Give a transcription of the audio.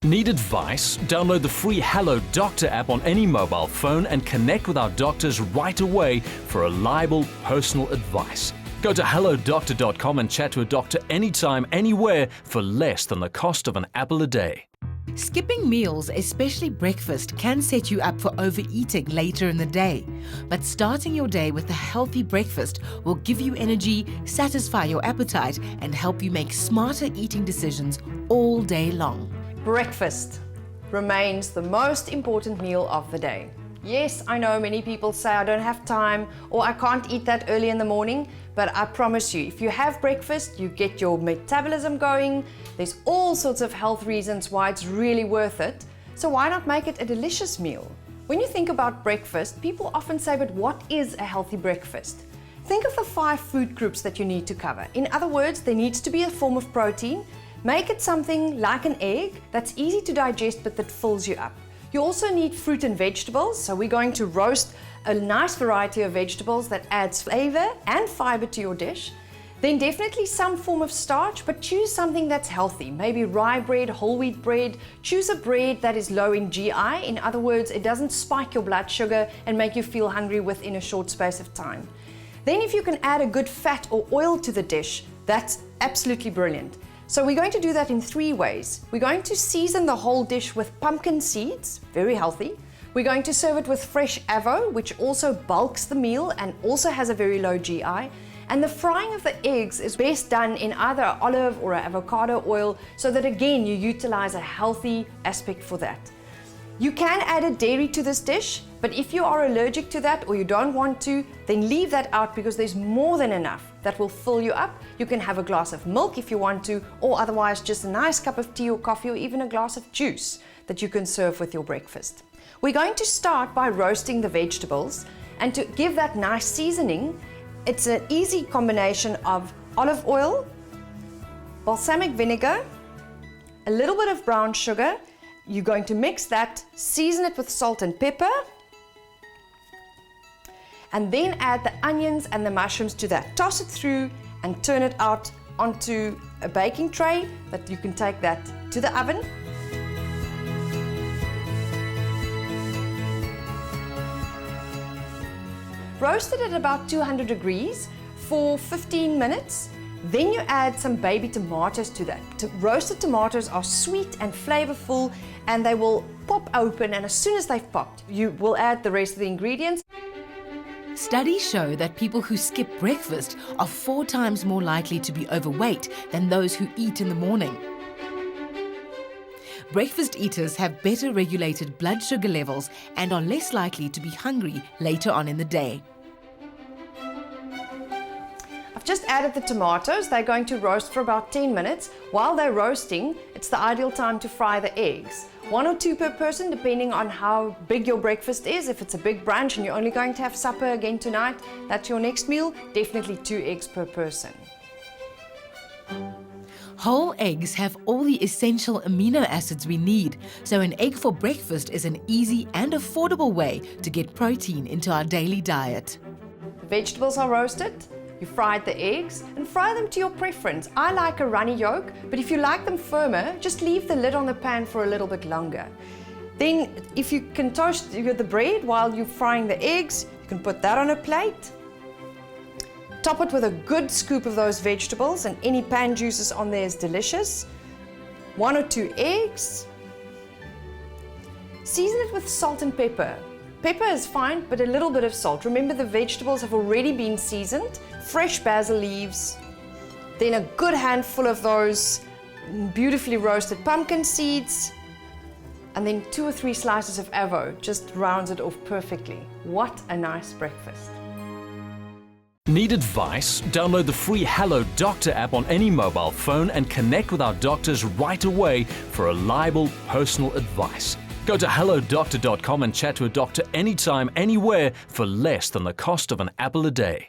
Need advice? Download the free Hello Doctor app on any mobile phone and connect with our doctors right away for reliable personal advice. Go to hellodoctor.com and chat to a doctor anytime, anywhere for less than the cost of an apple a day. Skipping meals, especially breakfast, can set you up for overeating later in the day. But starting your day with a healthy breakfast will give you energy, satisfy your appetite, and help you make smarter eating decisions all day long. Breakfast remains the most important meal of the day. Yes, I know many people say I don't have time or I can't eat that early in the morning, but I promise you, if you have breakfast, you get your metabolism going. There's all sorts of health reasons why it's really worth it. So why not make it a delicious meal? When you think about breakfast, people often say, but what is a healthy breakfast? Think of the 5 food groups that you need to cover. In other words, there needs to be a form of protein. Make it something like an egg that's easy to digest but that fills you up. You also need fruit and vegetables, so we're going to roast a nice variety of vegetables that adds flavor and fiber to your dish. Then definitely some form of starch, but choose something that's healthy. Maybe rye bread, whole wheat bread. Choose a bread that is low in GI. In other words, it doesn't spike your blood sugar and make you feel hungry within a short space of time. Then if you can add a good fat or oil to the dish, that's absolutely brilliant. So we're going to do that in 3 ways. We're going to season the whole dish with pumpkin seeds, very healthy. We're going to serve it with fresh avo, which also bulks the meal and also has a very low GI. And the frying of the eggs is best done in either olive or avocado oil, so that again, you utilize a healthy aspect for that. You can add a dairy to this dish, but if you are allergic to that or you don't want to, then leave that out because there's more than enough that will fill you up. You can have a glass of milk if you want to, or otherwise just a nice cup of tea or coffee or even a glass of juice that you can serve with your breakfast. We're going to start by roasting the vegetables, and to give that nice seasoning, it's an easy combination of olive oil, balsamic vinegar, a little bit of brown sugar. You're going to mix that, season it with salt and pepper, and then add the onions and the mushrooms to that. Toss it through and turn it out onto a baking tray that you can take that to the oven. Roast it at about 200 degrees for 15 minutes. Then you add some baby tomatoes to that. Roasted tomatoes are sweet and flavorful, and they will pop open, and as soon as they've popped, you will add the rest of the ingredients. Studies show that people who skip breakfast are 4 times more likely to be overweight than those who eat in the morning. Breakfast eaters have better regulated blood sugar levels and are less likely to be hungry later on in the day. I've just added the tomatoes. They're going to roast for about 10 minutes. While they're roasting, it's the ideal time to fry the eggs. 1 or 2 per person, depending on how big your breakfast is. If it's a big brunch and you're only going to have supper again tonight, that's your next meal, definitely 2 eggs per person. Whole eggs have all the essential amino acids we need, so an egg for breakfast is an easy and affordable way to get protein into our daily diet. The vegetables are roasted. You fried the eggs and fry them to your preference. I like a runny yolk, but if you like them firmer, just leave the lid on the pan for a little bit longer. Then if you can toast the bread while you're frying the eggs, you can put that on a plate. Top it with a good scoop of those vegetables, and any pan juices on there is delicious. 1 or 2 eggs. Season it with salt and pepper. Pepper is fine, but a little bit of salt. Remember, the vegetables have already been seasoned. Fresh basil leaves, then a good handful of those beautifully roasted pumpkin seeds, and then 2 or 3 slices of avo. Just rounds it off perfectly. What a nice breakfast. Need advice? Download the free Hello Doctor app on any mobile phone and connect with our doctors right away for reliable personal advice. Go to hellodoctor.com and chat to a doctor anytime, anywhere for less than the cost of an apple a day.